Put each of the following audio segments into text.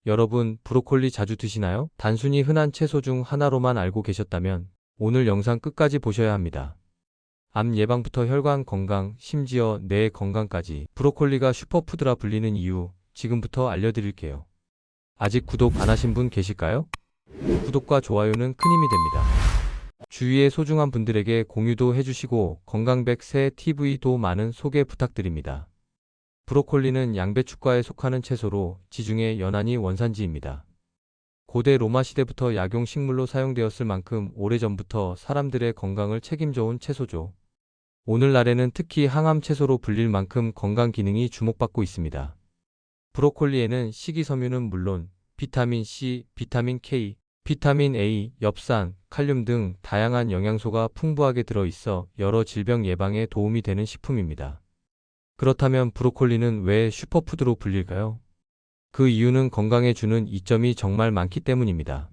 여러분, 브로콜리 자주 드시나요? 단순히 흔한 채소 중 하나로만 알고 계셨다면 오늘 영상 끝까지 보셔야 합니다. 암 예방부터 혈관 건강, 심지어 뇌 건강까지 브로콜리가 슈퍼푸드라 불리는 이유 지금부터 알려드릴게요. 아직 구독 안 하신 분 계실까요? 구독과 좋아요는 큰 힘이 됩니다. 주위의 소중한 분들에게 공유도 해주시고 건강백 새 TV도 많은 소개 부탁드립니다. 브로콜리는 양배추과에 속하는 채소로 지중해 연안이 원산지입니다. 고대 로마 시대부터 약용식물로 사용되었을 만큼 오래전부터 사람들의 건강을 책임져온 채소죠. 오늘날에는 특히 항암 채소로 불릴 만큼 건강 기능이 주목받고 있습니다. 브로콜리에는 식이섬유는 물론 비타민 C, 비타민 K, 비타민 A, 엽산, 칼륨 등 다양한 영양소가 풍부하게 들어있어 여러 질병 예방에 도움이 되는 식품입니다. 그렇다면 브로콜리는 왜 슈퍼푸드로 불릴까요? 그 이유는 건강에 주는 이점이 정말 많기 때문입니다.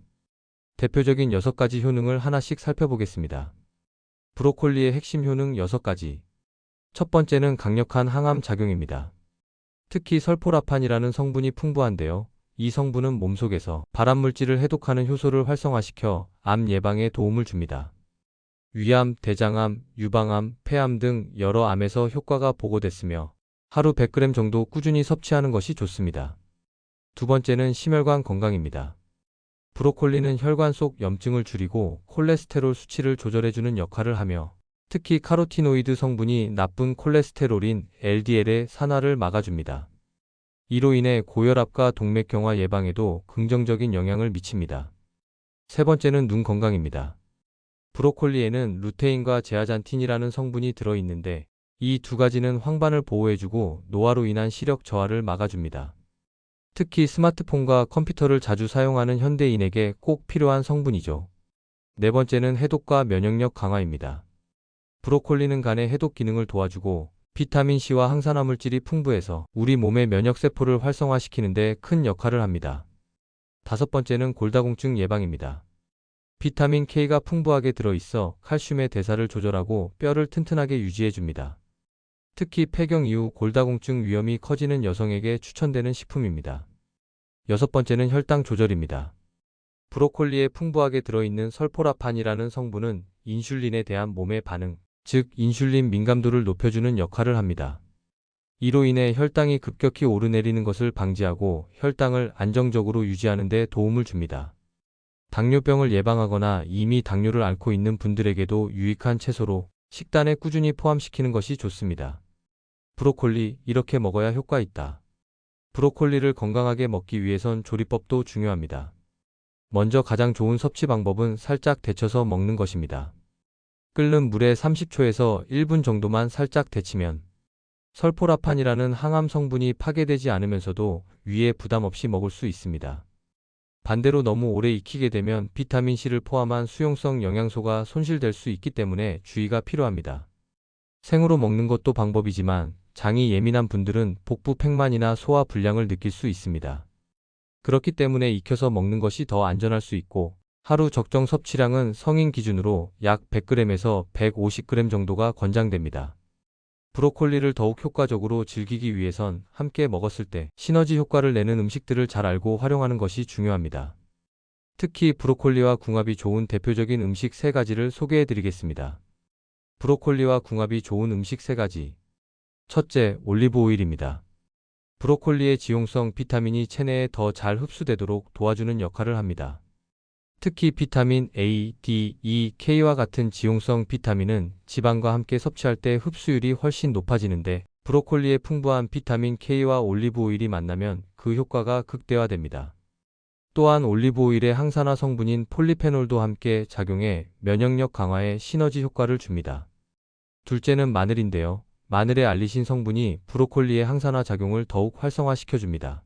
대표적인 6가지 효능을 하나씩 살펴보겠습니다. 브로콜리의 핵심 효능 6가지. 첫 번째는 강력한 항암 작용입니다. 특히 설포라판이라는 성분이 풍부한데요. 이 성분은 몸속에서 발암물질을 해독하는 효소를 활성화시켜 암 예방에 도움을 줍니다. 위암, 대장암, 유방암, 폐암 등 여러 암에서 효과가 보고됐으며 하루 100g 정도 꾸준히 섭취하는 것이 좋습니다. 두 번째는 심혈관 건강입니다. 브로콜리는 혈관 속 염증을 줄이고 콜레스테롤 수치를 조절해주는 역할을 하며 특히 카로티노이드 성분이 나쁜 콜레스테롤인 LDL의 산화를 막아줍니다. 이로 인해 고혈압과 동맥경화 예방에도 긍정적인 영향을 미칩니다. 세 번째는 눈 건강입니다. 브로콜리에는 루테인과 제아잔틴이라는 성분이 들어있는데 이 두 가지는 황반을 보호해주고 노화로 인한 시력 저하를 막아줍니다. 특히 스마트폰과 컴퓨터를 자주 사용하는 현대인에게 꼭 필요한 성분이죠. 네 번째는 해독과 면역력 강화입니다. 브로콜리는 간의 해독 기능을 도와주고 비타민C와 항산화물질이 풍부해서 우리 몸의 면역세포를 활성화시키는 데 큰 역할을 합니다. 다섯 번째는 골다공증 예방입니다. 비타민 K가 풍부하게 들어있어 칼슘의 대사를 조절하고 뼈를 튼튼하게 유지해줍니다. 특히 폐경 이후 골다공증 위험이 커지는 여성에게 추천되는 식품입니다. 여섯 번째는 혈당 조절입니다. 브로콜리에 풍부하게 들어있는 설포라판이라는 성분은 인슐린에 대한 몸의 반응, 즉 인슐린 민감도를 높여주는 역할을 합니다. 이로 인해 혈당이 급격히 오르내리는 것을 방지하고 혈당을 안정적으로 유지하는 데 도움을 줍니다. 당뇨병을 예방하거나 이미 당뇨를 앓고 있는 분들에게도 유익한 채소로 식단에 꾸준히 포함시키는 것이 좋습니다. 브로콜리, 이렇게 먹어야 효과 있다. 브로콜리를 건강하게 먹기 위해선 조리법도 중요합니다. 먼저 가장 좋은 섭취 방법은 살짝 데쳐서 먹는 것입니다. 끓는 물에 30초에서 1분 정도만 살짝 데치면 설포라판이라는 항암 성분이 파괴되지 않으면서도 위에 부담 없이 먹을 수 있습니다. 반대로 너무 오래 익히게 되면 비타민C를 포함한 수용성 영양소가 손실될 수 있기 때문에 주의가 필요합니다. 생으로 먹는 것도 방법이지만 장이 예민한 분들은 복부 팽만이나 소화 불량을 느낄 수 있습니다. 그렇기 때문에 익혀서 먹는 것이 더 안전할 수 있고 하루 적정 섭취량은 성인 기준으로 약 100g에서 150g 정도가 권장됩니다. 브로콜리를 더욱 효과적으로 즐기기 위해선 함께 먹었을 때 시너지 효과를 내는 음식들을 잘 알고 활용하는 것이 중요합니다. 특히 브로콜리와 궁합이 좋은 대표적인 음식 3가지를 소개해 드리겠습니다. 브로콜리와 궁합이 좋은 음식 3가지. 첫째, 올리브 오일입니다. 브로콜리의 지용성 비타민이 체내에 더 잘 흡수되도록 도와주는 역할을 합니다. 특히 비타민 A, D, E, K와 같은 지용성 비타민은 지방과 함께 섭취할 때 흡수율이 훨씬 높아지는데 브로콜리의 풍부한 비타민 K와 올리브 오일이 만나면 그 효과가 극대화됩니다. 또한 올리브 오일의 항산화 성분인 폴리페놀도 함께 작용해 면역력 강화에 시너지 효과를 줍니다. 둘째는 마늘인데요. 마늘의 알리신 성분이 브로콜리의 항산화 작용을 더욱 활성화시켜줍니다.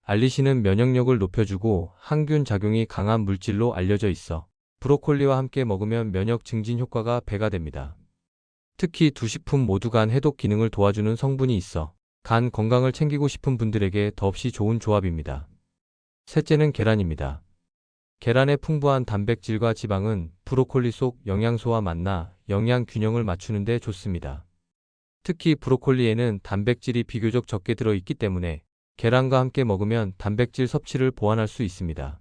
알리신은 면역력을 높여주고 항균 작용이 강한 물질로 알려져 있어 브로콜리와 함께 먹으면 면역 증진 효과가 배가 됩니다. 특히 두 식품 모두 간 해독 기능을 도와주는 성분이 있어 간 건강을 챙기고 싶은 분들에게 더없이 좋은 조합입니다. 셋째는 계란입니다. 계란의 풍부한 단백질과 지방은 브로콜리 속 영양소와 만나 영양 균형을 맞추는 데 좋습니다. 특히 브로콜리에는 단백질이 비교적 적게 들어있기 때문에 계란과 함께 먹으면 단백질 섭취를 보완할 수 있습니다.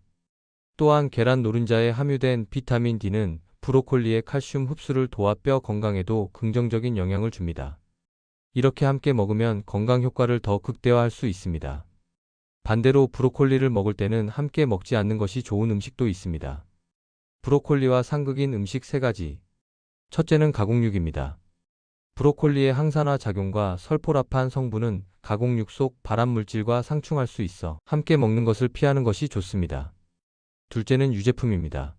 또한 계란 노른자에 함유된 비타민 D는 브로콜리의 칼슘 흡수를 도와 뼈 건강에도 긍정적인 영향을 줍니다. 이렇게 함께 먹으면 건강 효과를 더 극대화할 수 있습니다. 반대로 브로콜리를 먹을 때는 함께 먹지 않는 것이 좋은 음식도 있습니다. 브로콜리와 상극인 음식 3가지. 첫째는 가공육입니다. 브로콜리의 항산화 작용과 설포라판 성분은 가공육 속 발암물질과 상충할 수 있어 함께 먹는 것을 피하는 것이 좋습니다. 둘째는 유제품입니다.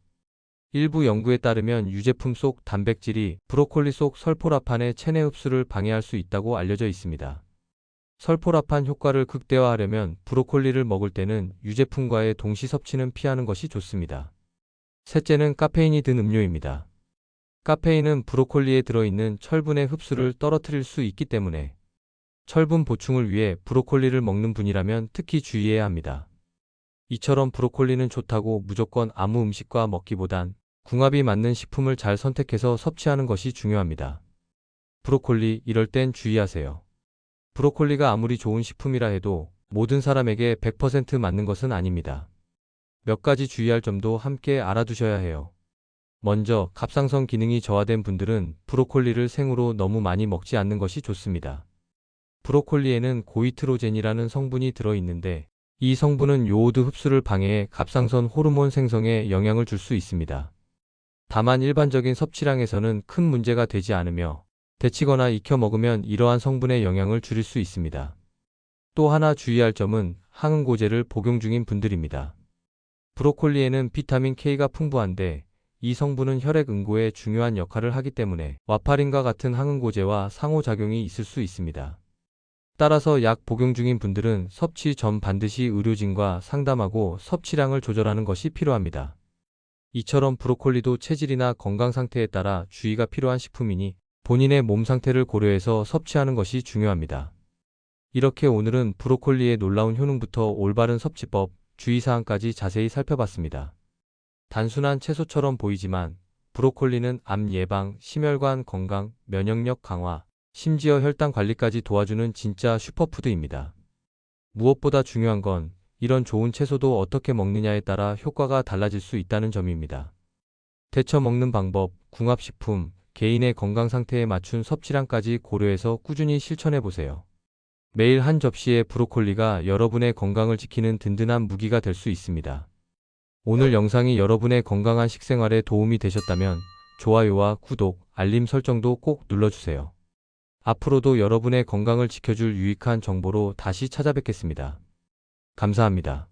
일부 연구에 따르면 유제품 속 단백질이 브로콜리 속 설포라판의 체내 흡수를 방해할 수 있다고 알려져 있습니다. 설포라판 효과를 극대화하려면 브로콜리를 먹을 때는 유제품과의 동시 섭취는 피하는 것이 좋습니다. 셋째는 카페인이 든 음료입니다. 카페인은 브로콜리에 들어있는 철분의 흡수를 떨어뜨릴 수 있기 때문에 철분 보충을 위해 브로콜리를 먹는 분이라면 특히 주의해야 합니다. 이처럼 브로콜리는 좋다고 무조건 아무 음식과 먹기보단 궁합이 맞는 식품을 잘 선택해서 섭취하는 것이 중요합니다. 브로콜리, 이럴 땐 주의하세요. 브로콜리가 아무리 좋은 식품이라 해도 모든 사람에게 100% 맞는 것은 아닙니다. 몇 가지 주의할 점도 함께 알아두셔야 해요. 먼저, 갑상선 기능이 저하된 분들은 브로콜리를 생으로 너무 많이 먹지 않는 것이 좋습니다. 브로콜리에는 고이트로젠이라는 성분이 들어있는데 이 성분은 요오드 흡수를 방해해 갑상선 호르몬 생성에 영향을 줄 수 있습니다. 다만 일반적인 섭취량에서는 큰 문제가 되지 않으며 데치거나 익혀 먹으면 이러한 성분의 영향을 줄일 수 있습니다. 또 하나 주의할 점은 항응고제를 복용 중인 분들입니다. 브로콜리에는 비타민 K가 풍부한데 이 성분은 혈액 응고에 중요한 역할을 하기 때문에 와파린과 같은 항응고제와 상호작용이 있을 수 있습니다. 따라서 약 복용 중인 분들은 섭취 전 반드시 의료진과 상담하고 섭취량을 조절하는 것이 필요합니다. 이처럼 브로콜리도 체질이나 건강 상태에 따라 주의가 필요한 식품이니 본인의 몸 상태를 고려해서 섭취하는 것이 중요합니다. 이렇게 오늘은 브로콜리의 놀라운 효능부터 올바른 섭취법, 주의사항까지 자세히 살펴봤습니다. 단순한 채소처럼 보이지만 브로콜리는 암 예방, 심혈관 건강, 면역력 강화, 심지어 혈당 관리까지 도와주는 진짜 슈퍼푸드입니다. 무엇보다 중요한 건 이런 좋은 채소도 어떻게 먹느냐에 따라 효과가 달라질 수 있다는 점입니다. 데쳐 먹는 방법, 궁합식품, 개인의 건강 상태에 맞춘 섭취량까지 고려해서 꾸준히 실천해 보세요. 매일 한 접시의 브로콜리가 여러분의 건강을 지키는 든든한 무기가 될 수 있습니다. 오늘 영상이 여러분의 건강한 식생활에 도움이 되셨다면 좋아요와 구독, 알림 설정도 꼭 눌러주세요. 앞으로도 여러분의 건강을 지켜줄 유익한 정보로 다시 찾아뵙겠습니다. 감사합니다.